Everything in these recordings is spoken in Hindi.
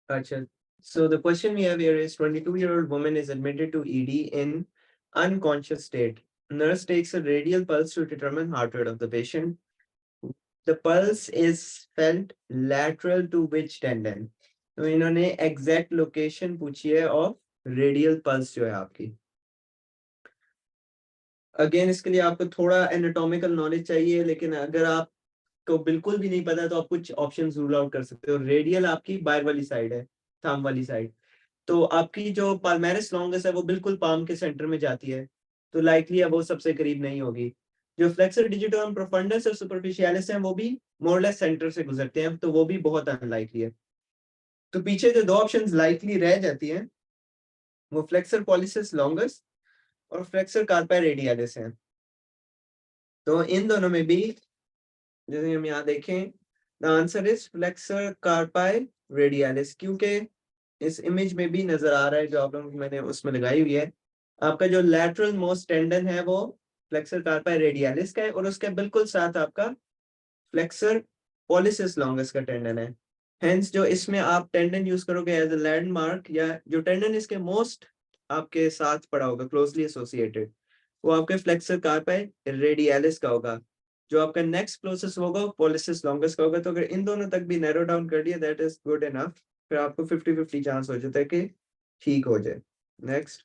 Acha. So the question we have here is 22-year-old woman is admitted to ED in unconscious state. Nurse takes a radial pulse to determine heart rate of the patient. The pulse is felt lateral to which tendon? तो इन्होंने एग्जैक्ट लोकेशन पूछी है ऑफ रेडियल पल्स जो है आपकी. अगेन इसके लिए आपको थोड़ा एनाटॉमिकल नॉलेज चाहिए, लेकिन अगर आपको बिल्कुल भी नहीं पता तो आप कुछ ऑप्शंस रूल आउट कर सकते हो. रेडियल आपकी बायर वाली साइड है, थंब वाली साइड. तो आपकी जो पाल्मेरिस लॉन्गस है वो बिल्कुल पाम के सेंटर में जाती है, तो लाइकली है वो सबसे करीब नहीं होगी. जो फ्लेक्सर डिजिटम प्रोफंडस और सुपरफिशियलिस हैं वो भी मोरलेस सेंटर से गुजरते हैं, तो वो भी बहुत अनलाइकली है. तो पीछे जो दो ऑप्शंस लाइकली रह जाती हैं वो फ्लेक्सर पॉलिसिस लॉन्गस और फ्लेक्सर कार्पाई रेडियलिस हैं. तो इन दोनों में भी जैसे हम यहाँ देखें, the answer is flexor कार्पाई radialis, क्योंकि इस इमेज में भी नजर आ रहा है जो आप लोग मैंने उसमें लगाई हुई है. आपका जो लैटरल मोस्ट टेंडन है वो फ्लेक्सर कार्पाई रेडियलिस का है, और उसके बिल्कुल साथ आपका फ्लेक्सर पॉलिसिस लॉन्गस का टेंडन है. हेंस जो इसमें आप टेंडन यूज करोगे एज अ लैंडमार्क, या जो टेंडन इसके मोस्ट आपके साथ पड़ा होगा क्लोजली एसोसिएटेड, वो आपके फ्लेक्सर कार्पाई रेडियलिस का होगा. जो आपका नेक्स्ट क्लोजेस्ट होगा पॉलिसिस लॉन्गस का होगा. तो अगर इन दोनों तक भी नैरो डाउन कर दिया दैट इज गुड इनफ. फिर आपको 50-50 चांस हो जाता है कि ठीक हो जाए. नेक्स्ट.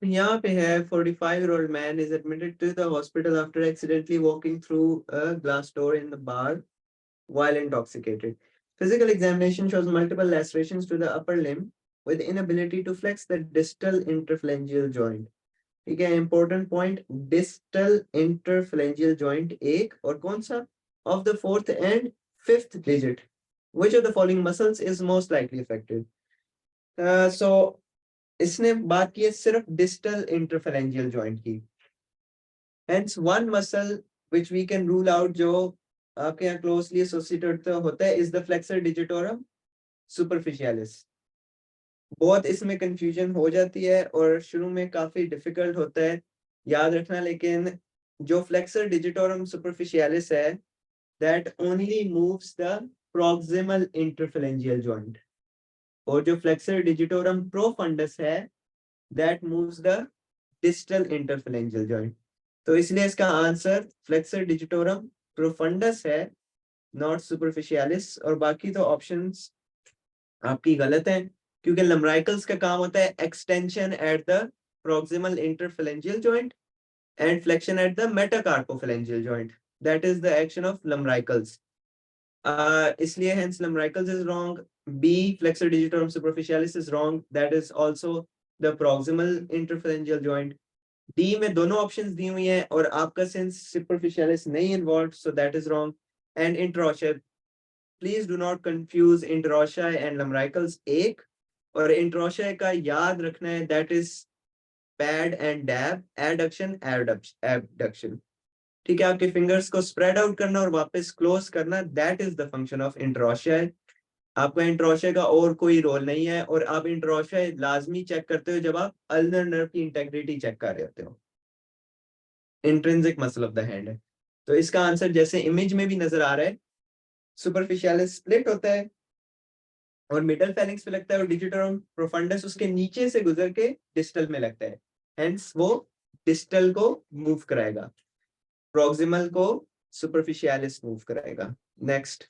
यहाँ पे है 45-year-old man is admitted to the hospital after accidentally walking through a glass door in the bar while intoxicated. Physical examination shows multiple lacerations to the upper limb with inability to flex the distal interphalangeal joint. ठीक है, important point, distal interphalangeal joint एक और कौन सा of the fourth and fifth digit. Which of the following muscles is most likely affected? So इसने बात की है सिर्फ distal interphalangeal joint की. Hence one muscle which we can rule out जो आपके यहाँ closely associated होता है is the flexor digitorum superficialis. बहुत इसमें कंफ्यूजन हो जाती है और शुरू में काफी डिफिकल्ट होता है याद रखना, लेकिन जो फ्लेक्सर डिजिटोरम सुपरफिशियलिस है that only moves the proximal interphalangeal joint, और जो फ्लेक्सर डिजिटोरम प्रोफंडस है that moves the distal interphalangeal joint. तो इसलिए इसका आंसर फ्लेक्सर डिजिटोरम प्रोफंडस है, नॉट सुपरफिशियलिस. और बाकी तो ऑप्शंस आपकी गलत है, क्योंकि लम्ब्राइकल्स का काम होता है extension at the proximal interphalangeal joint and flexion at the metacarpophalangeal joint. That is the action of lumbricals. इसलिए hence lumbricals is wrong. B flexor digitorum superficialis is wrong. That is also the proximal interphalangeal joint. D में दोनों options दी हुई हैं और आपका since superficialis नहीं involved, so that is wrong. And interossei, please do not confuse interossei and lumbricals. एक और interossei का याद रखना है, that is pad and dab, adduction, abduction. ठीक है, आपके फिंगर्स को स्प्रेड आउट करना और वापस क्लोज करना, that is the function of interossei. आपका इंटरॉशिया का और कोई रोल नहीं है, और आप इंटरॉशिया लाजमी चेक करते हो जब आप अल्नर नर्व की इंटेग्रिटी चेक कर रहे होते हो। Intrinsic muscle of the hand है। तो इसका आंसर जैसे इमेज में भी नजर आ रहा है, सुपरफिशियलिस स्प्लिट होता है और मिडल फेलिंक्स पे लगता है, और डिजिटम प्रोफंडस उसके नीचे से गुजर के डिस्टल में लगता है, हेंस वो डिस्टल को मूव कराएगा, प्रॉक्सिमल को सुपरफिशियलिस मूव कराएगा। नेक्स्ट।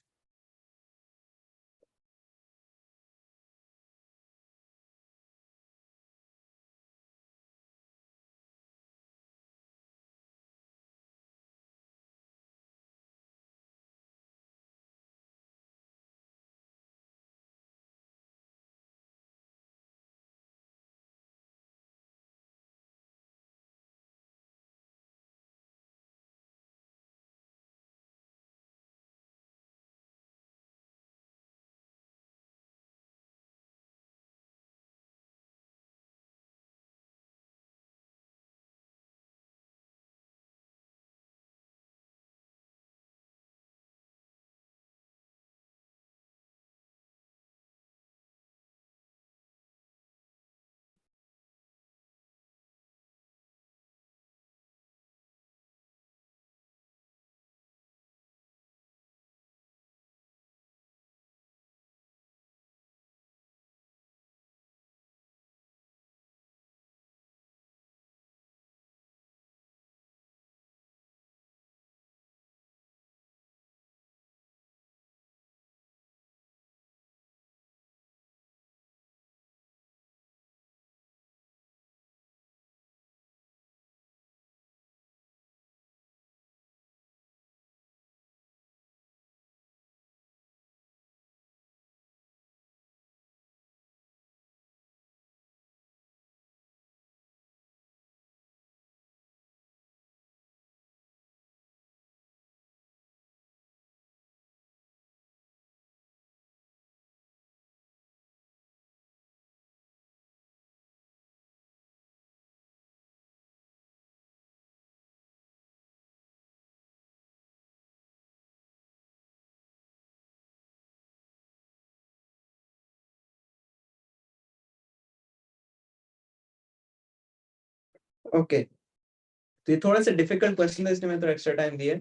ओके, तो ये थोड़ा सा डिफिकल्ट क्वेश्चन है, इसलिए मैं थोड़ा एक्स्ट्रा टाइम दिया।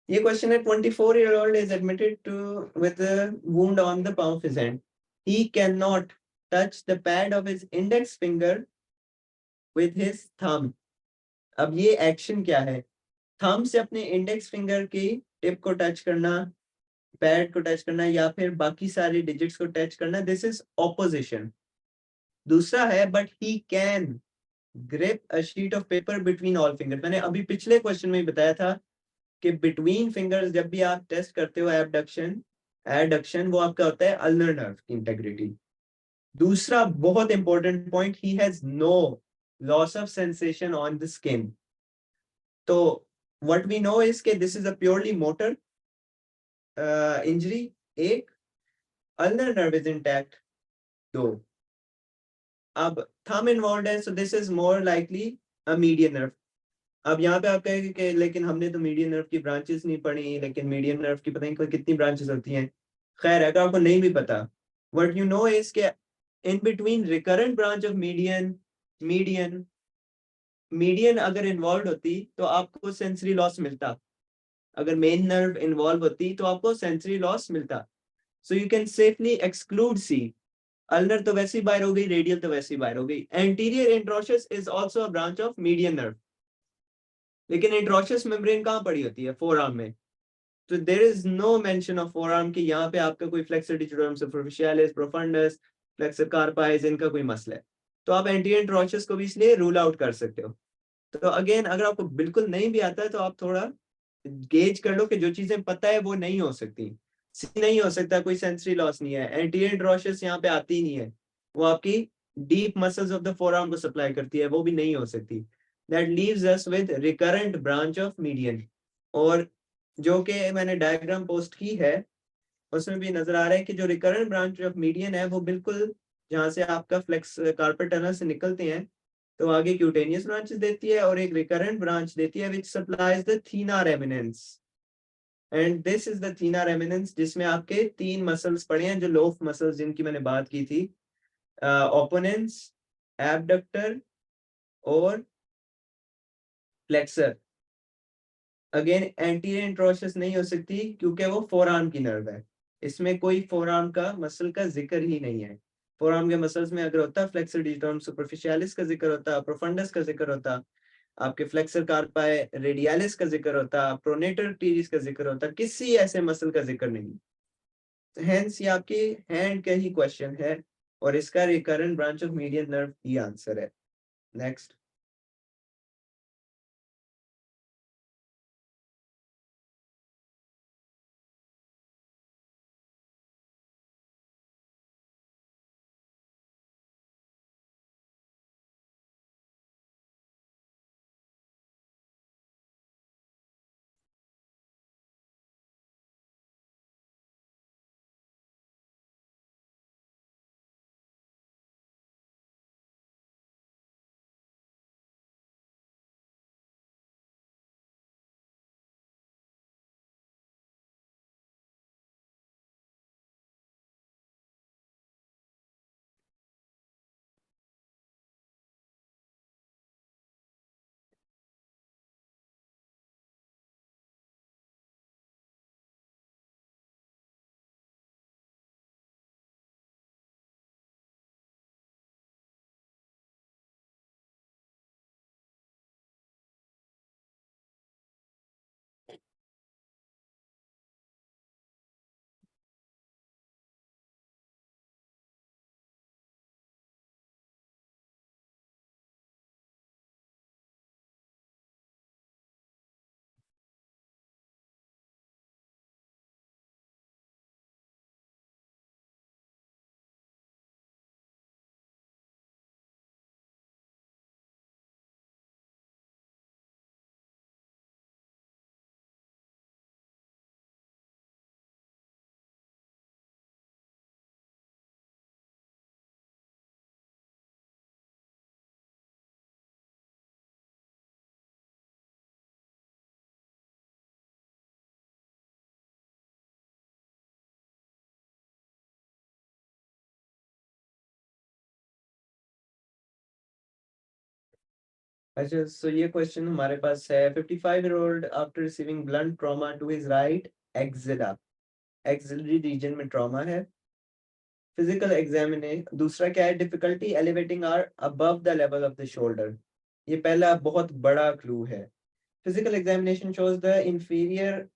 ये क्वेश्चन है, 24-year-old is admitted to with a wound on the palm of his hand. He cannot touch the pad of his index finger with his thumb. अब ये एक्शन क्या है? थंब से अपने इंडेक्स फिंगर की टिप को टच करना, पैड को टच करना, या फिर बाकी सारे डिजिट्स को टच करना, दिस इज ऑपोजिशन। दूसरा है, but he can grip a sheet of paper between all finger. मैंने अभी पिछले क्वेश्चन में ही बताया था कि बिटवीन फिंगर्स जब भी आप टेस्ट करते हो एबडक्शन एडक्शन, वो आपका होता है अल्नर नर्व की इंटेग्रिटी। दूसरा बहुत important point, he has no loss of sensation on the skin. तो व्हाट वी नो इज के this is a purely motor injury, एक। अल्नर नर्व इज इंटैक्ट, दो। अब थंब इन्वॉल्व है, so this is more likely a median nerve. अब यहाँ पे आप कहेंगे कि लेकिन हमने तो मीडियन नर्व की ब्रांचेस नहीं पढ़ी, लेकिन मीडियन नर्व की पता नहीं कितनी ब्रांचेस होती हैं। खैर, अगर आपको नहीं भी पता, व्हाट यू नो इज के in between recurrent branch of median, median median अगर इन्वॉल्व होती तो आपको सेंसरी लॉस मिलता। अगर मेन नर्व इन्वॉल्व होती तो आपको सेंसरी लॉस मिलता। So you can safely exclude C. Ulnar तो वैसे ही बाहर हो गई, रेडियल तो वैसे ही बाहर हो गई। Anterior interosseous is also a branch of median nerve, लेकिन इंट्रोशियस मेम्ब्रेन कहाँ पड़ी होती है? फोर आर्म में। तो there is no mention of forearm कि यहाँ पे आपका कोई flexor digitorum superficialis profundus flexor carpi इनका कोई मसला है। तो आप एंटीरियर इंट्रोशियस को भी इसलिए रूल आउट कर सकते हो। तो अगेन, अगर आपको बिल्कुल नहीं भी आता है तो आप थोड़ा गेज कर लो कि जो चीजें पता है वो नहीं हो सकती। सी नहीं हो सकता, कोई सेंसरी लॉस नहीं है, एंटीरियर इंट्रोशियस यहाँ पे आती ही नहीं है, वो आपकी deep muscles of the forearm को सप्लाई करती है, वो भी नहीं हो सकती। That leaves us with recurrent branch of median. और जो कि मैंने डायग्राम पोस्ट की है, उसमें भी नजर आ रहा है कि जो रिकरेंट ब्रांच ऑफ मीडियन है वो बिल्कुल जहाँ से आपका फ्लेक्स कार्पेट टनल से निकलते हैं, तो आगे क्यूटेनियस ब्रांचेस देती है और एक रिकरेंट ब्रांच देती है which supplies the thenar eminence, and this is the thenar eminence जिसमें आपके 3 मसल्स पड़े हैं जो लोफ मसल्स जिनकी मैंने बात की थी, ओपोनेंस, एबडक्टर और फ्लेक्सर। अगेन एंटीरियर इंट्रोशस नहीं हो सकती क्योंकि वो फोरआर्म की नर्व है, इसमें कोई फोरआर्म का मसल का जिक्र ही नहीं है। फोरआर्म के मसल्स में अगर होता फ्लेक्सर डिजिटम सुपरफिशियलिस का जिक्र होता, प्रोफंडस का जिक्र होता, आपके फ्लेक्सर कार्पाई रेडियलिस का जिक्र होता, प्रोनेटर टीरिस का जिक्र होता, किसी ऐसे मसल का जिक्र नहीं। हेंस ये आपकी हैंड का ही क्वेश्चन है और इसका recurrent branch of median nerve ही आंसर है। नेक्स्ट। अच्छा, सो ये क्वेश्चन हमारे पास है 55-year-old after receiving blunt trauma to his right axilla, axillary region में ट्रॉमा है। फिजिकल एग्जामिनेशन दूसरा क्या है, difficulty elevating arm above the level of the shoulder, ये पहला बहुत बड़ा क्लू है। Physical examination shows the inferior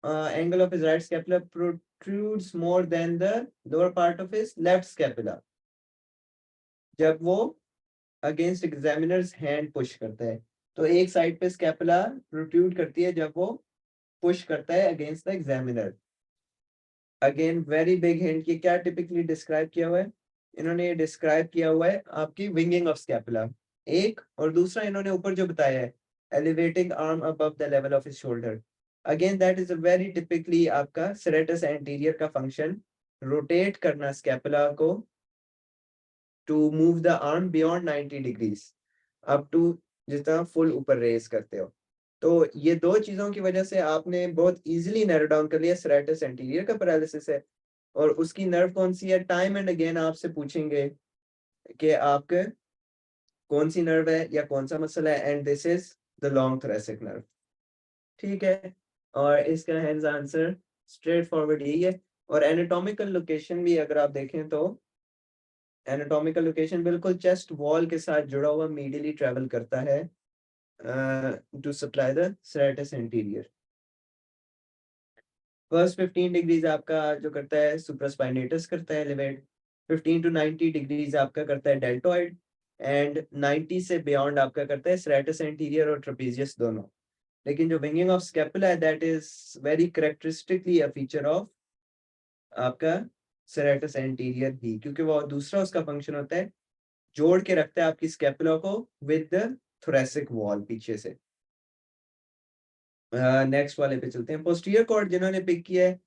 angle of his right scapula protrudes more than the lower part of his left scapula जब वो अगेंस्ट एग्जामिनर्स हैंड पुश करता है, तो एक साइड पे स्कैपुला प्रोट्रूड करती है जब वो पुश करता है against the examiner. Again very big hint, कि क्या टिपिकली डिस्क्राइब किया हुआ है, इन्होंने ये डिस्क्राइब किया हुआ है आपकी विंगिंग ऑफ स्कैपुला एक, और दूसरा इन्होंने ऊपर जो बताया है elevating arm above the level of his shoulder. Again that is a very typically आपका सेरेटस एंटीरियर का फंक्शन, रोटेट करना स्कैपुला को to move the arm beyond 90 degrees up to, जितना फुल ऊपर रेज करते हो। तो ये दो चीजों की वजह से आपने बहुत इजीली नैरो डाउन कर लिया सेरेटस एंटीरियर का पैरालिसिस है, और उसकी नर्व कौन सी है। टाइम एंड अगेन आपसे पूछेंगे कि आपके कौन सी नर्व है या कौन सा मसल है, and this is the long thoracic nerve. ठीक है, और इसका हैंड्स आंसर स्ट्रेट फॉरवर्ड यही है। और एनाटॉमिकल लोकेशन भी अगर आप देखें तो एनाटॉमिकल लोकेशन बिल्कुल चेस्ट वॉल के साथ जुड़ा हुआ मीडियली ट्रेवल करता है to supply the serratus anterior. First 15 degrees आपका जो करता है सुप्रास्पाइनेटस करता है एलिवेट, 15 टू 90 डिग्रीज आपका करता है डेल्टॉइड, एंड 90 से बियॉन्ड आपका करता है सेरेटस एंटीरियर और ट्रेपेजियस दोनों। लेकिन जो विंगिंग ऑफ स्कैपुला है that is very करेक्टरिस्टिकली a feature of आपका सेरेटस एंटीरियर ही, क्योंकि वो दूसरा उसका फंक्शन होता है जोड़ के रखता है आपकी स्कैपुला को विद द थोरेसिक वॉल पीछे से। नेक्स्ट वाले पे चलते हैं। पोस्टीरियर कॉर्ड जिन्होंने पिक किया है,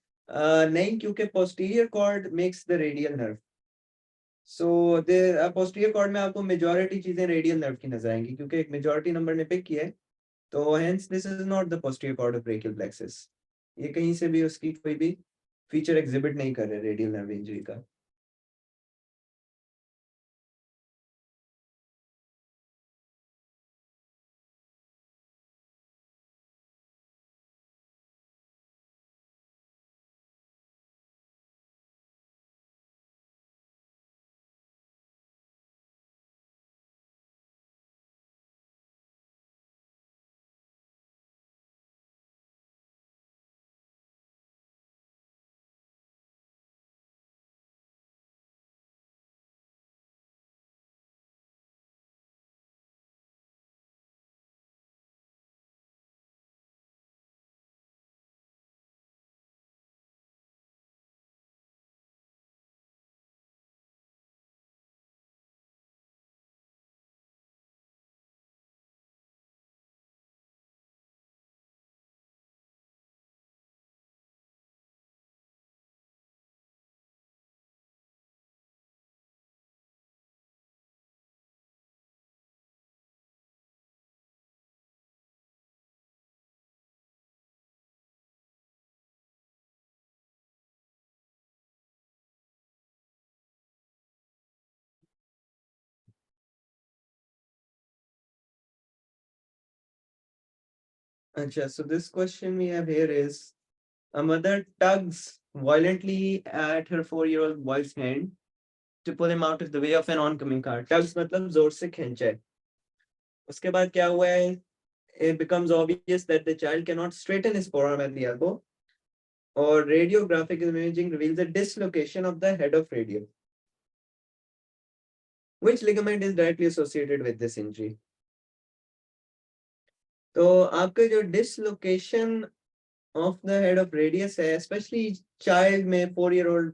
नहीं, क्योंकि posterior cord makes the radial nerve, so posterior cord में आपको मेजॉरिटी चीजें रेडियल नर्व की नजर आएंगी क्योंकि एक मेजॉरिटी नंबर ने पिक किया है, तो hence this is not the posterior cord of brachial plexus. ये कहीं से भी उसकी कोई भी फीचर एग्जिबिट नहीं कर रहे रेडियल नर्व इंजरी का। अच्छा, so this question we have here is a mother tugs violently at her 4-year-old boy's hand to pull him out of the way of an oncoming car. Tugs मतलब जोर से खींचा है। उसके बाद क्या हुआ है? It becomes obvious that the child cannot straighten his forearm at the elbow, or radiographic imaging reveals a dislocation of the head of radial. Which ligament is directly associated with this injury? तो आपके जो dislocation of the head of radius है, स्पेशली चाइल्ड में 4-year-old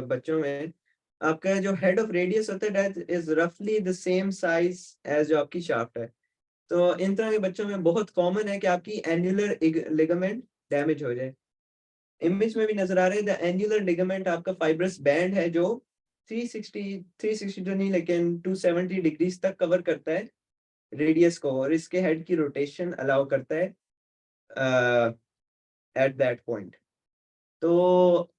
बच्चों में, आपका जो हेड ऑफ रेडियस होता है दैट इज रफली द सेम साइज एज जो आपकी शाफ्ट है। तो इन तरह के बच्चों में बहुत कॉमन है कि आपकी एन्युलर लिगामेंट डैमेज हो जाए। इमेज में भी नजर आ रहा है द एन्युलर लिगामेंट आपका फाइब्रस बैंड है जो 360 तो नहीं लेकिन 270 डिग्रीज तक कवर करता है रेडियस को, और इसके हेड की रोटेशन अलाउ करता है एट दैट पॉइंट। तो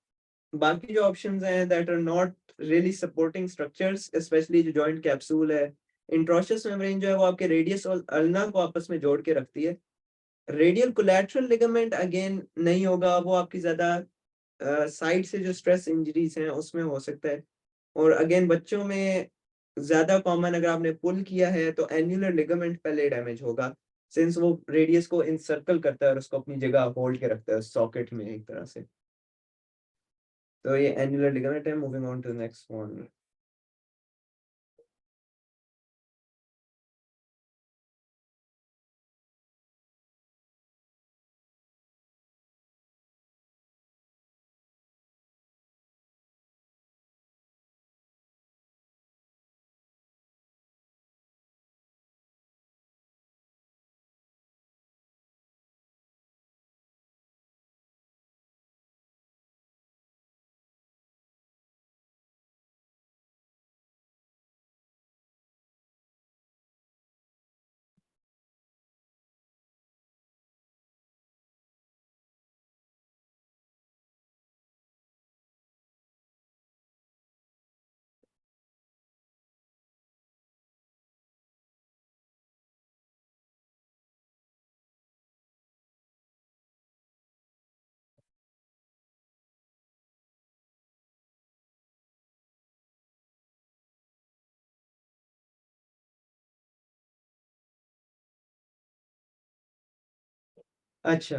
बाकी जो ऑप्शंस हैं that are not really supporting structures, specially जो जॉइंट कैप्सूल है, इंट्रोशियस मेम्ब्रेन जो है वो आपके रेडियस और अल्ना को आपस में जोड़ के रखती है। रेडियल कोलैटरल लिगामेंट अगेन नहीं होगा, वो आपकी ज्यादा साइड से जो स्ट्रेस इंजरीज हैं उसमें हो सकता है। और अगेन बच्चों में ज्यादा कॉमन अगर आपने पुल किया है तो एन्युलर लिगामेंट पहले डैमेज होगा, सिंस वो रेडियस को इंसर्कल करता है और उसको अपनी जगह होल्ड के रखता है सॉकेट में एक तरह से। तो ये एन्युलर लिगामेंट है। Moving on to next one. अच्छा,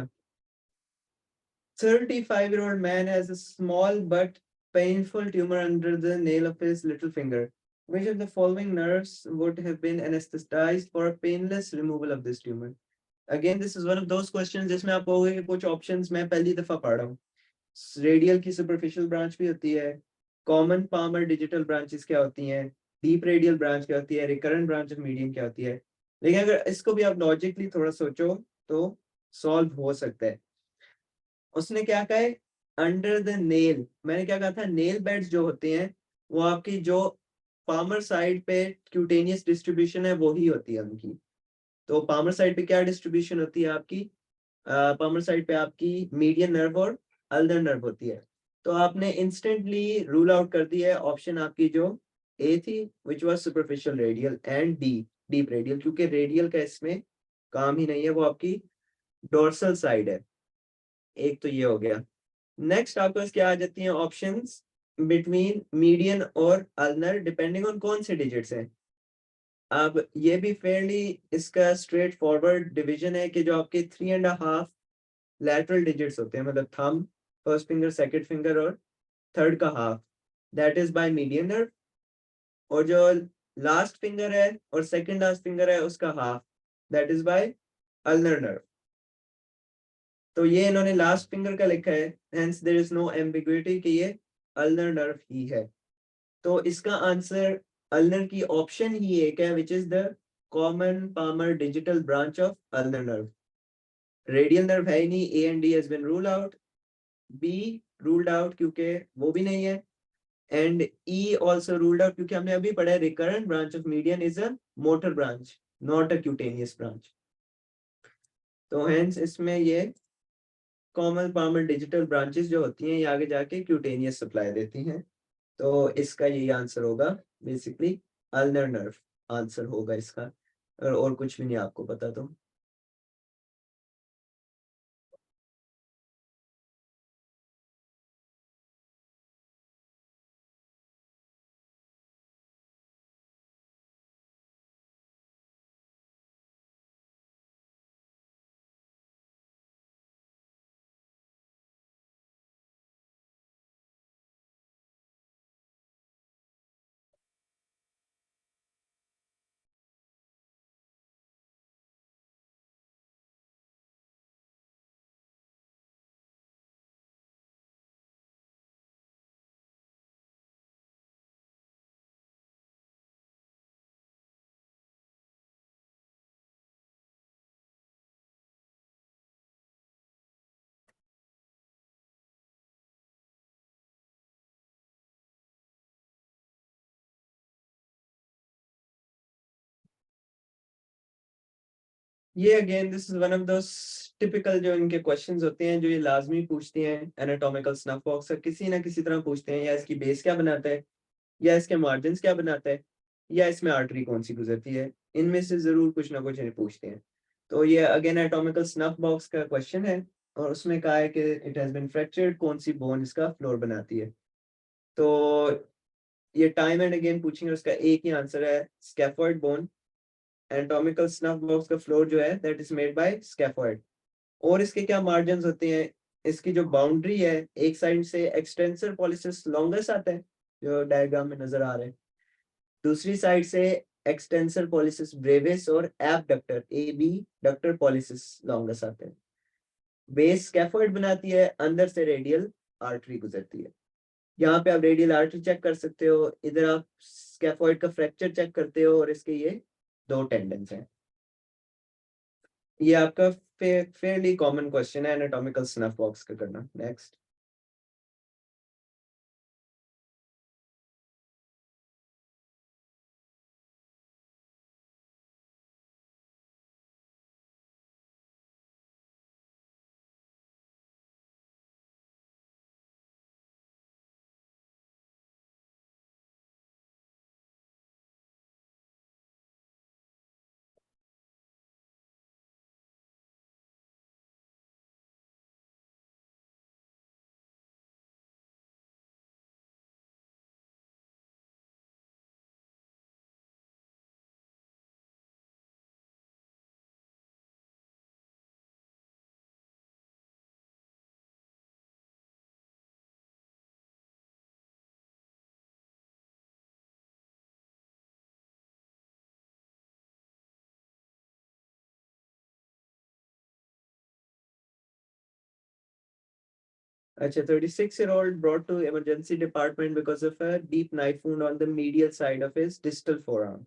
35-year-old man has a small but painful tumor under the nail of his little finger. Which of the following nerves would have been anesthetized for a painless removal of this tumor? Again, this is one of those questions जिसमें आप कहोगे कि कुछ options मैं पहली दफा पढ़ रहा हूँ। रेडियल की सुपरफिशियल ब्रांच भी होती है, कॉमन पामर डिजिटल ब्रांचेस क्या होती हैं, डीप रेडियल ब्रांच क्या होती है, रिकरेंट ब्रांच ऑफ मीडियन क्या होती है। लेकिन अगर इसको भी आप लॉजिकली थोड़ा सोचो तो सॉल्व हो सकता है। उसने क्या कहा है? Under the nail. मैंने क्या कहा था? नेल बेड्स जो होते हैं वो आपकी जो पामर साइड पे क्यूटेनियस डिस्ट्रीब्यूशन है वही होती है उनकी। तो पामर साइड पे क्या डिस्ट्रीब्यूशन होती है आपकी? पामर साइड पे आपकी मीडियन नर्व और अल्नर नर्व होती है। तो आपने इंस्टेंटली रूल आउट कर दिया है ऑप्शन आपकी जो ए थी which was superficial radial and D deep radial, क्योंकि रेडियल का इसमें काम ही नहीं है, वो आपकी डोर्सल साइड है। एक तो ये हो गया। नेक्स्ट आपके पास क्या आ जाती हैं ऑप्शंस बिटवीन मीडियन और अल्नर डिपेंडिंग ऑन कौन से डिजिट्स हैं। अब ये भी फेयरली इसका स्ट्रेट फॉरवर्ड डिवीजन है कि जो आपके 3.5 लैटरल डिजिट्स होते हैं, मतलब thumb, first finger, second finger और थर्ड का half, that is bye median nerve. और जो लास्ट फिंगर है और सेकंड लास्ट फिंगर है उसका half, that is by ulnar nerve. तो ये इन्होंने लास्ट फिंगर का लिखा है, hence there is no ambiguity कि ये अल्नर नर्व ही है। तो इसका आंसर अल्नर की ऑप्शन ही एक है which is the common palmar digital branch of ulnar nerve. Radial nerve है ही नहीं, A and D has been rule out, B ruled out क्योंकि वो भी नहीं है, and E also ruled out क्योंकि हमने अभी पढ़ा है recurrent branch of median is a motor branch not a cutaneous branch. तो हेंस इसमें ये कॉमन पामर डिजिटल ब्रांचेस जो होती हैं ये आगे जाके क्यूटेनियस सप्लाई देती हैं। तो इसका यही आंसर होगा बेसिकली अल्नर नर्व आंसर होगा इसका, और कुछ भी नहीं आपको पता तो। ये again this is one of those typical जो इनके क्वेश्चंस होते हैं जो ये लाजमी पूछती हैं एनाटॉमिकल स्नफ बॉक्स का, किसी ना किसी तरह पूछते हैं, या इसकी बेस क्या बनाता है, या इसके मार्जिन्स क्या बनाता है, या इसमें आर्टरी कौन सी गुजरती है, इनमें से जरूर कुछ ना कुछ इन्हें पूछते हैं। तो ये अगेन एनाटॉमिकल स्नफ बॉक्स का क्वेश्चन है और उसमें कहा है कि इट हैज बीन फ्रैक्चर्ड, कौन सी बोन इसका फ्लोर बनाती है। तो ये टाइम एंड अगेन पूछेंगे, उसका एक ही आंसर है scaphoid bone. Anatomical snuff box का फ्लोर जो है that is made by scaphoid. और इसके क्या मार्जिन्स होते हैं, इसकी जो बाउंड्री है एक साइड से एक्सटेंसर पॉलिसिस लॉन्गेस्ट आता है जो डायग्राम में नजर आ रहा है, दूसरी साइड से एक्सटेंसर पॉलिसिस ब्रेविस और abductor A B ductor pollicis longest आते हैं। बेस स्कैफोइड बनाती है, अंदर से रेडियल आर्टरी गुजरती है। यहाँ पे आप रेडियल आर्टरी चेक कर सकते हो, इधर आप स्कैफोइड का फ्रैक्चर चेक करते हो और इसके ये दो टेंडेंस हैं। ये आपका फेयरली कॉमन क्वेश्चन है एनाटॉमिकल स्नफ बॉक्स का करना। नेक्स्ट। अच्छा, 36-year-old brought to emergency department because of a deep knife wound on the medial side of his distal forearm.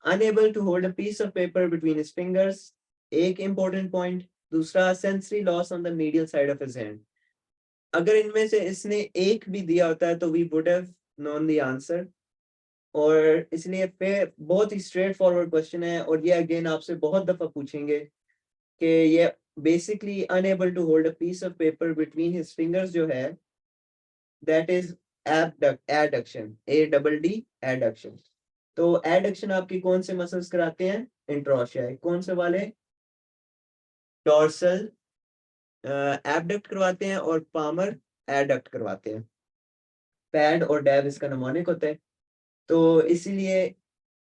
Unable to hold a piece of paper between his fingers. एक important point. दूसरा sensory loss on the medial side of his hand. अगर इनमें से इसने एक भी दिया होता है तो we would have known the answer. और इसलिए पे बहुत ही स्ट्रेट फॉरवर्ड क्वेश्चन है, और ये अगेन आपसे बहुत दफा पूछेंगे कि ये basically unable to hold a piece of paper between his fingers जो है, that is adduction, A double D adduction. तो एडक्शन आपकी कौन से मसल्स कराते हैं? इंट्रोशिया। कौन से वाले? डॉर्सल एबडक्ट करवाते हैं और पामर एडक्ट करवाते हैं। पैड और डैब इसका नमोनिक होता है। तो इसीलिए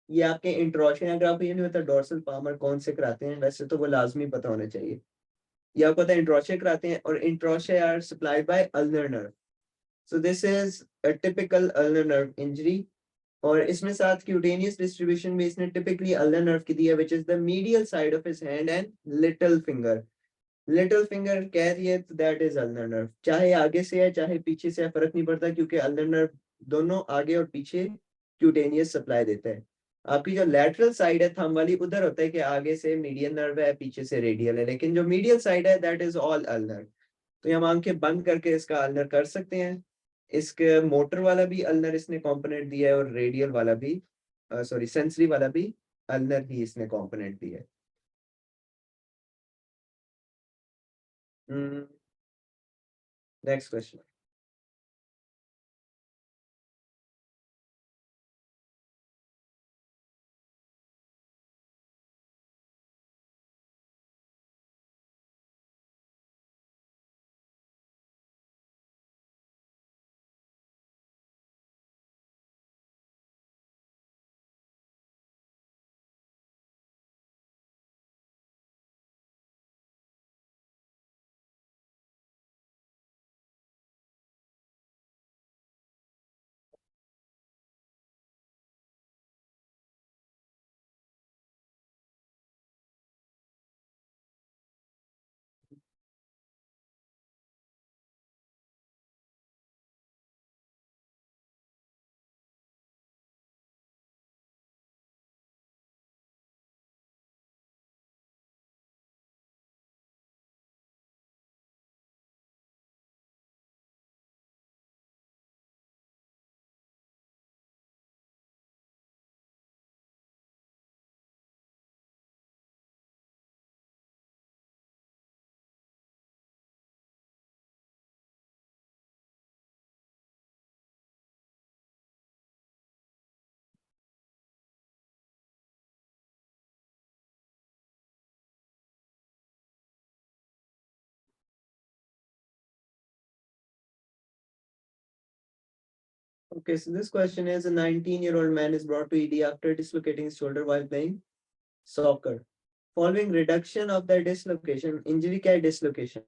ये आपके इंट्रोशिया, अगर आपको ये नहीं पता डॉर्सल पामर कौन से कराते हैं, वैसे तो वो लाजमी पता होना चाहिए। ये आपको पता है इंट्रोशिया कराते हैं, और interossei are supplied by ulnar nerve. So this is a typical ulnar nerve injury. और इसमें साथ क्यूटेनियस डिस्ट्रीब्यूशन भी इसने टिपिकली अल्नर नर्व की दी है, which is the medial side of his hand and little finger. Little finger कह रही है तो दैट इज अल्नर नर्व, चाहे आगे से है चाहे पीछे से है, फर्क नहीं पड़ता, क्योंकि अल्नर नर्व दोनों आगे और पीछे क्यूटेनियस सप्लाई देता है। आपकी जो लैटरल साइड है थंब वाली, उधर होता है कि आगे से मीडियन नर्व है, पीछे से रेडियल है, लेकिन जो मीडियल साइड है दैट इज ऑल अल्नर। तो हम आंखें बंद करके इसका अल्नर कर सकते हैं। इसके मोटर वाला भी अल्नर इसने कंपोनेंट दिया है, और रेडियल वाला भी, सॉरी सेंसरी वाला भी अल्नर ही इसने कंपोनेंट दिया है। Next question. Okay, so this question is a 19-year-old man is brought to ED after dislocating his shoulder while playing soccer. Following reduction of the dislocation, injury क्या है? Dislocation.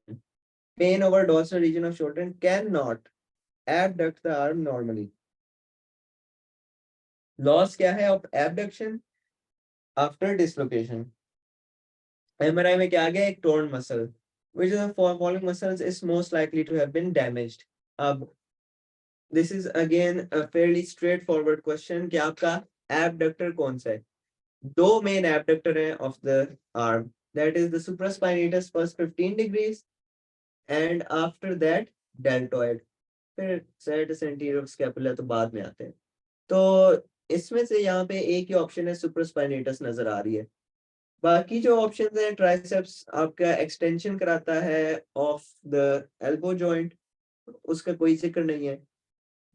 Pain over dorsal region of shoulder and cannot abduct the arm normally. Loss क्या है of abduction after dislocation. MRI में क्या आ गया? एक torn muscle. Which of the following muscles is most likely to have been damaged? अब this is again a fairly straightforward question कि आपका abductor कौन सा है? दो मेन एबडक्टर हैं of the arm, that is the supraspinatus first 15 degrees and after that deltoid, फिर सेरेटस एंटीरियर स्कैपुला तो बाद में आते हैं। तो इसमें से यहाँ पे एक ही ऑप्शन है सुप्रास्पाइनेटस नजर आ रही है। बाकी जो ऑप्शन है, ट्राइसेप्स आपका एक्सटेंशन कराता है ऑफ द एल्बो जॉइंट, उसका कोई जिक्र नहीं है।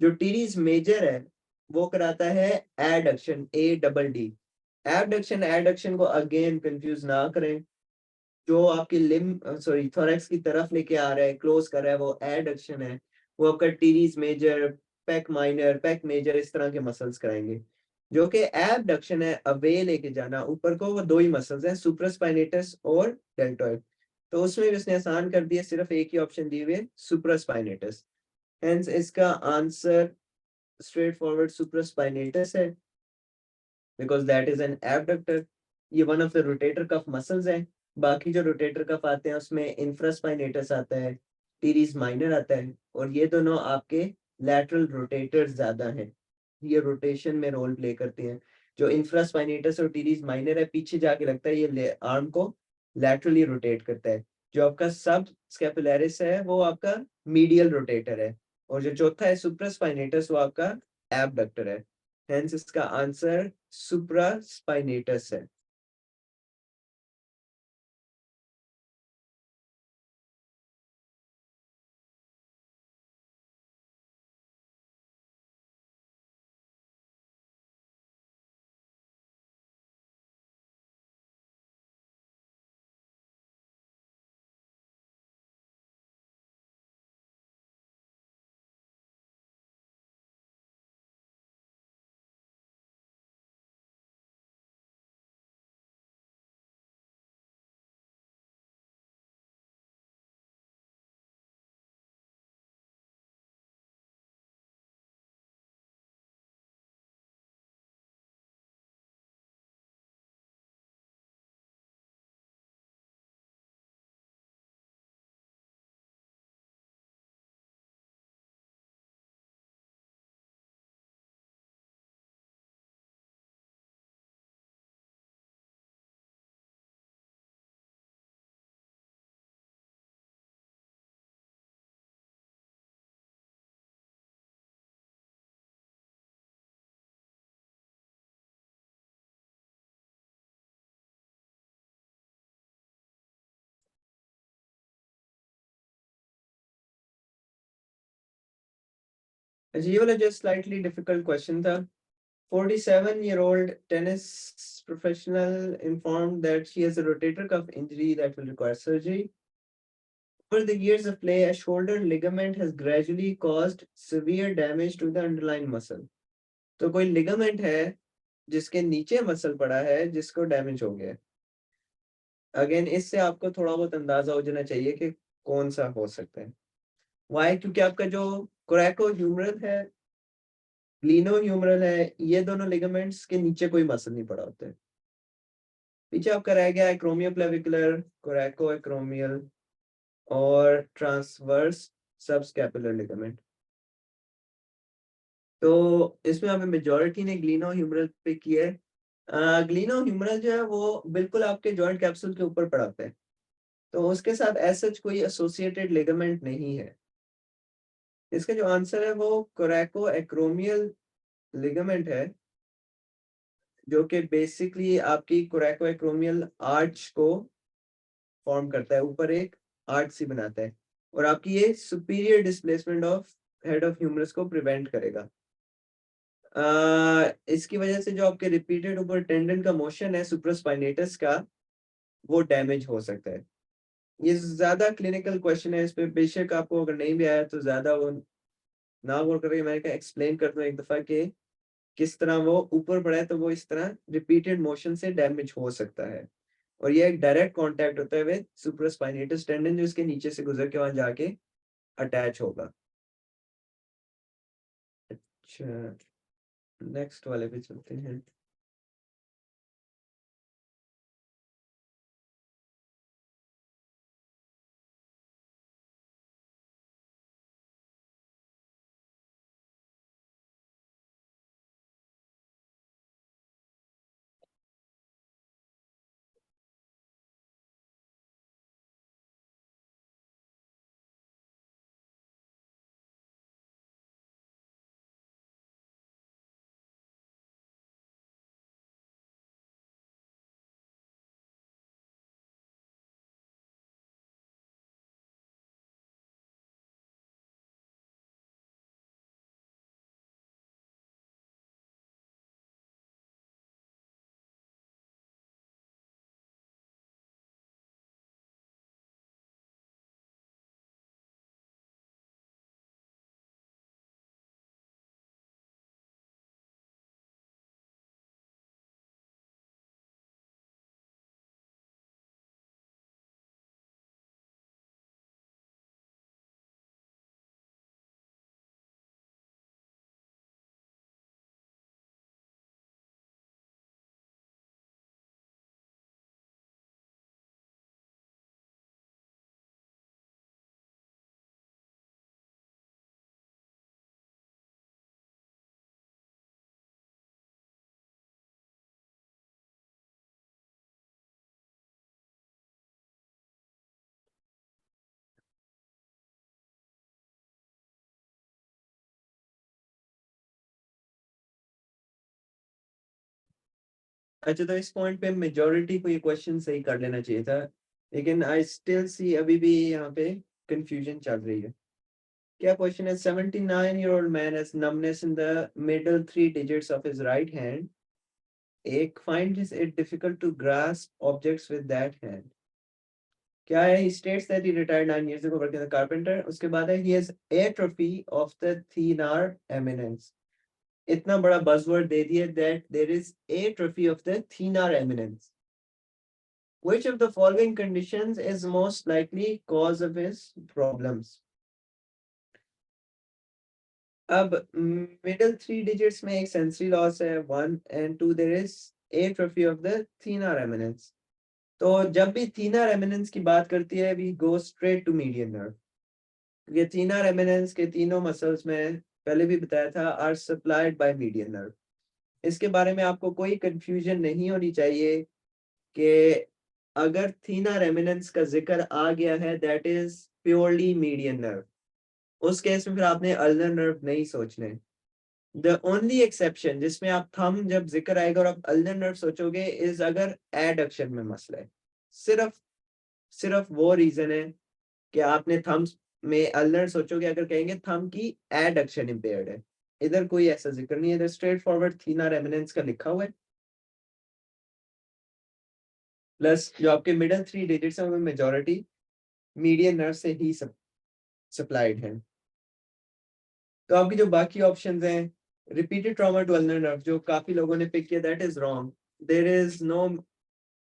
जो टीरीज मेजर है वो कराता है adduction, A double D. Abduction adduction को अगेन कंफ्यूज ना करें। जो आपकी लिम सॉरी थोरैक्स की तरफ लेके आ रहा है, क्लोज कर रहा है, वो एडक्शन है। वो आपका teres major, pec minor, pec major, इस तरह के मसल्स कराएंगे। जो कि एबडक्शन है, अवे लेके जाना ऊपर को, वो दो ही मसल्स हैं, सुप्रास्पाइनेटस और डेल्टॉइड। तो उसमें भी उसने आसान कर दिया, सिर्फ एक ही ऑप्शन दिए हुए, सुप्रास्पाइनेटस। हेंस इसका आंसर स्ट्रेट फॉरवर्ड सुप्रास्पाइनेटस है, because that is an abductor. ये one of the rotator cuff muscles है। बाकी जो रोटेटर कफ आते हैं उसमें इंफ्रास्पाइनेटस आता है, टीरीज माइनर आता है, और ये दोनों आपके लैटरल रोटेटर्स ज्यादा हैं, ये रोटेशन में रोल प्ले करते हैं। जो इंफ्रास्पाइनेटस और टीरीज माइनर है, पीछे जाके लगता है, ये आर्म को लैटरली रोटेट करता है। जो आपका सब स्केपुलरिस है वो आपका मीडियल रोटेटर है, और जो चौथा है सुप्रास्पाइनेटस वो आपका एबडक्टर है। हेंस इसका आंसर सुप्रास्पाइनेटस है। अच्छा, ये वाला जो स्लाइटली डिफिकल्ट क्वेश्चन था। 47-year-old tennis professional informed that she has a rotator cuff injury that will require surgery. Over the years of play, a shoulder ligament has gradually caused severe damage to the underlying muscle. तो कोई लिगामेंट है जिसके नीचे मसल पड़ा है जिसको डैमेज हो गया है। अगेन इससे आपको थोड़ा बहुत अंदाजा हो जाना चाहिए कि कौन सा हो सकता है। वाई? क्योंकि आपका जो कोरेको ह्यूमरल है, ग्लीनो ह्यूमरल है, ये दोनों लिगामेंट्स के नीचे कोई मसल नहीं पड़ा होता है। पीछे आपका रह गया एक्रोमियोक्लेविकुलर, कोरेको एक्रोमियल और ट्रांसवर्स सबस्कैपुलर लिगामेंट। तो इसमें हमें मेजॉरिटी ने ग्लीनो ह्यूमरल पे किया है। ग्लीनो ह्यूमरल जो है वो बिल्कुल आपके जॉइंट कैप्सूल के ऊपर पड़ा होता है, तो उसके साथ ऐसा कोई एसोसिएटेड लिगामेंट नहीं है। इसका जो आंसर है वो कोरेको एक्रोमियल लिगामेंट है, जो कि बेसिकली आपकी कोरेको एक्रोमियल आर्च को फॉर्म करता है, ऊपर एक आर्च सी बनाता है, और आपकी ये superior displacement of head of humerus को प्रिवेंट करेगा। इसकी वजह से जो आपके रिपीटेड ऊपर टेंडन का मोशन है सुप्रास्पाइनेटस का, वो डैमेज हो सकता है। ये ज्यादा क्लिनिकल क्वेश्चन है, इस पे बेशक आपको अगर नहीं भी आया तो ज्यादा वो ना गौर करके मैंने कहा एक्सप्लेन कर दूं एक दफा कि किस तरह वो ऊपर पड़ा है, तो वो इस तरह रिपीटेड मोशन से डैमेज हो सकता है। और ये एक डायरेक्ट कांटेक्ट होता है विद सुप्रास्पाइनेटस टेंडन, जो इसके नीचे से गुजर के वहां जाके अटैच होगा। अच्छा, नेक्स्ट वाले पे चलते हैं। अच्छा, तो इस पॉइंट पे मेजॉरिटी को ये क्वेश्चन सही कर लेना चाहिए था, लेकिन आई स्टिल सी अभी भी यहाँ पे कंफ्यूजन चल रही है। क्या क्वेश्चन है? 79-year-old man has numbness in the middle three digits of his right hand. एक finds it difficult to grasp objects with that hand. क्या है? He states that he retired 9 years ago working as a carpenter. उसके बाद है he has atrophy of the thenar eminence. इतना बड़ा buzzword दे दिया that there is atrophy of the thenar eminence. Which of the following conditions is most likely cause of his problems? अब मिडिल थ्री डिजिट्स में एक सेंसरी लॉस है 1 and 2, there is atrophy of the thenar eminence. तो जब भी थीनर एमिनेंस की बात करती है we go straight to median nerve. ये थीनर एमिनेंस के तीनों मसल्स में पहले भी बताया था are supplied by median nerve. इसके बारे में आपको कोई कंफ्यूजन नहीं होनी चाहिए कि अगर थीनर एमिनेंस का जिक्र आ गया है that is purely median nerve. उस केस में फिर आपने अल्नर नर्व नहीं सोचने। द ओनली एक्सेप्शन जिसमें आप थंब जब जिक्र आएगा और आप अल्नर नर्व सोचोगे इज अगर एडक्शन में मसला है। सिर्फ सिर्फ वो रीजन है कि आपने थंब में अल्नर सोचोगे अगर कहेंगे थंब की एडक्शन इम्पेयर्ड है। इधर कोई ऐसा जिक्र नहीं है, इधर स्ट्रेट फॉरवर्ड थीनर एमिनेंस का लिखा हुआ है। प्लस जो आपके मिडल थ्री डिजिट्स हैं उनमें मेजॉरिटी मीडियन नर्व से ही सप्लाइड है। तो आपकी जो बाकी ऑप्शंस हैं, repeated trauma to ulnar nerve जो काफी लोगों ने पिक किया, that is wrong. There is no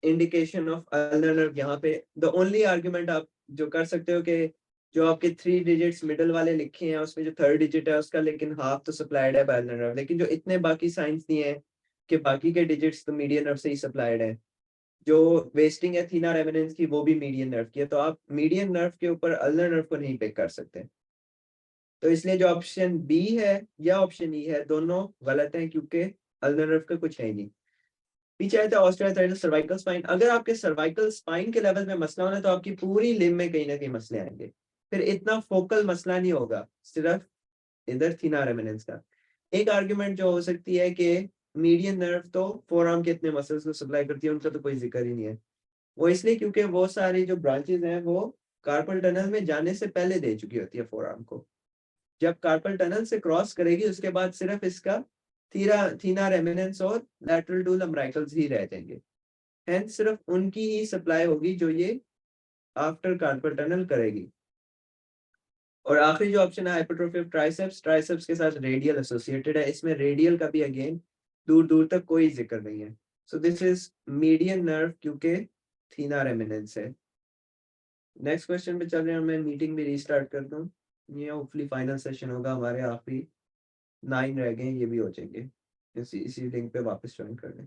indication of ulnar nerve यहाँ पे। द ओनली आर्ग्यूमेंट आप जो कर सकते हो कि जो आपके थ्री डिजिट्स मिडल वाले लिखे हैं उसमें जो थर्ड डिजिट है उसका लेकिन हाफ तो सप्लाइड है बाय अल्नर नर्व, लेकिन जो इतने बाकी साइंस नहीं है कि बाकी के डिजिट्स तो मीडियन नर्व से ही सप्लाइड है। जो वेस्टिंग है थीनर एमिनेंस की वो भी मीडियन नर्व की है, तो आप मीडियन नर्व के ऊपर अल्नर नर्व को नहीं पिक कर सकते। तो इसलिए जो ऑप्शन बी है या ऑप्शन ई है दोनों गलत हैं क्योंकि अल्नर नर्व का कुछ है ही नहीं। पीछे आया था ऑस्टियोआर्थराइटिस सर्वाइकल स्पाइन। अगर आपके सर्वाइकल स्पाइन के लेवल में मसला होना तो आपकी पूरी लिम्ब में कहीं ना कहीं मसले आएंगे। फिर इतना फोकल मसला नहीं होगा सिर्फ इधर थीना रेमिनेंस का। एक आर्ग्यूमेंट जो हो सकती है कि मीडियन नर्व तो फोरआर्म के इतने मसल्स को सप्लाई करती है, उनका तो कोई जिक्र ही नहीं है। वो इसलिए क्योंकि वो सारी जो ब्रांचेस हैं वो कार्पल टनल में जाने से पहले दे चुकी होती है फोरआर्म को। जब कार्पल टनल से क्रॉस करेगी उसके बाद सिर्फ इसका थीना रेमिनेंस और लैटरल टूल अम्ब्राइकल्स ही रह जाएंगे। हेंस सिर्फ उनकी ही सप्लाई होगी जो ये आफ्टर कार्पल टनल करेगी। और आखिरी जो ऑप्शन है हाइपरट्रोफी ऑफ ट्राइसेप्स, ट्राइसेप्स के साथ रेडियल एसोसिएटेड है, इसमें रेडियल का भी अगेन दूर दूर तक कोई जिक्र नहीं है। So this is median nerve क्योंकि थीना रेमिनेंस है। नेक्स्ट क्वेश्चन पे चल रहे हैं, मैं मीटिंग भी रीस्टार्ट कर दूं। ये होपफुली फाइनल सेशन होगा, हमारे आखिरी 9 रह गए, ये भी हो जाएंगे। इसी लिंक पे वापस ज्वाइन कर लें।